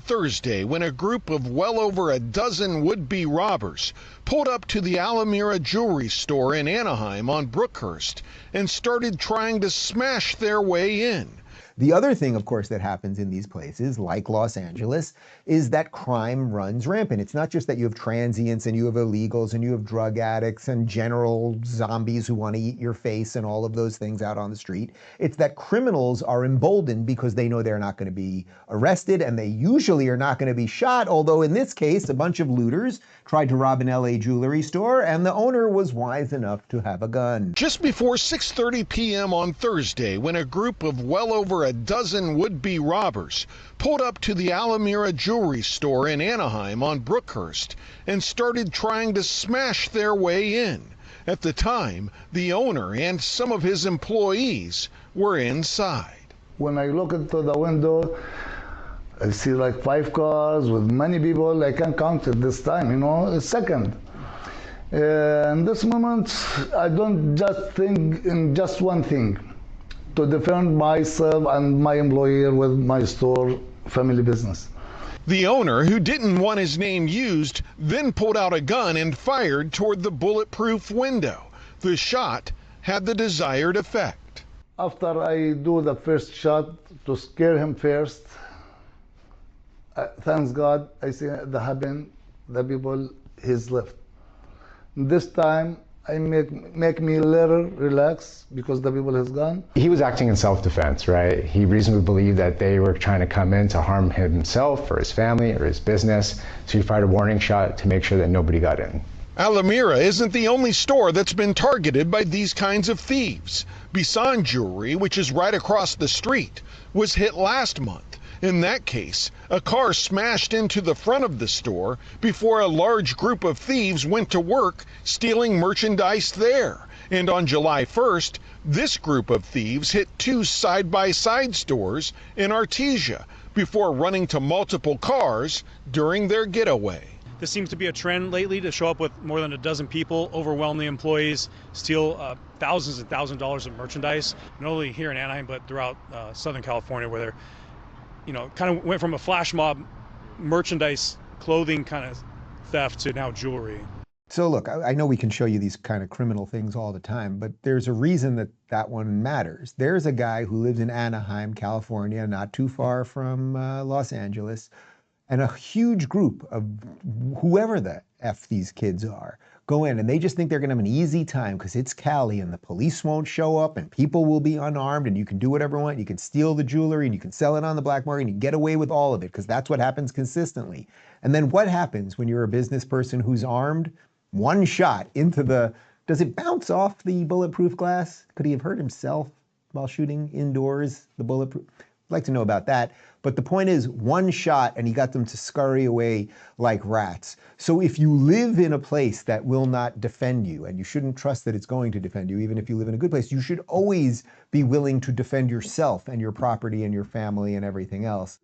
Thursday when a group of well over a dozen would-be robbers pulled up to the Amira Jewelry store in Anaheim on Brookhurst and started trying to smash their way in. The other thing, of course, that happens in these places, like Los Angeles, is that crime runs rampant. It's not just that you have transients and you have illegals and you have drug addicts and general zombies who want to eat your face and all of those things out on the street. It's that criminals are emboldened because they know they're not going to be arrested and they usually are not going to be shot, although in this case, a bunch of looters tried to rob an LA jewelry store and the owner was wise enough to have a gun. Just before 6:30 p.m. on Thursday, when a group of well over a dozen would-be robbers pulled up to the Amira Jewelry store in Anaheim on Brookhurst and started trying to smash their way in. At the time, the owner and some of his employees were inside. When I look into the window, I see like 5 cars with many people. I can't count it this time, a second. In this moment, I don't just think in just one thing, to defend myself and my employer with my store family business. The owner, who didn't want his name used, then pulled out a gun and fired toward the bulletproof window. The shot had the desired effect. After I do the first shot to scare him first, thanks God, I see that happen, the people, he's left. This time, I make me a little relax because the people has gone. He was acting in self-defense, right? He reasonably believed that they were trying to come in to harm himself or his family or his business, so he fired a warning shot to make sure that nobody got in. Amira isn't the only store that's been targeted by these kinds of thieves. Bison Jewelry, which is right across the street, was hit last month. In that case, a car smashed into the front of the store before a large group of thieves went to work stealing merchandise there. And on July 1st, this group of thieves hit 2 side-by-side stores in Artesia before running to multiple cars during their getaway. This seems to be a trend lately to show up with more than a dozen people, overwhelm the employees, steal thousands and thousands of dollars of merchandise, not only here in Anaheim, but throughout Southern California, where they're kind of went from a flash mob merchandise, clothing kind of theft to now jewelry. So look, I know we can show you these kind of criminal things all the time, but there's a reason that that one matters. There's a guy who lives in Anaheim, California, not too far from Los Angeles, and a huge group of whoever the F these kids are go in and they just think they're gonna have an easy time because it's Cali and the police won't show up and people will be unarmed and you can do whatever you want. You can steal the jewelry and you can sell it on the black market and you get away with all of it because that's what happens consistently. And then what happens when you're a business person who's armed? One shot into the, does it bounce off the bulletproof glass? Could he have hurt himself while shooting indoors, the bulletproof? I'd like to know about that. But the point is, one shot and he got them to scurry away like rats. So if you live in a place that will not defend you, and you shouldn't trust that it's going to defend you, even if you live in a good place, you should always be willing to defend yourself and your property and your family and everything else.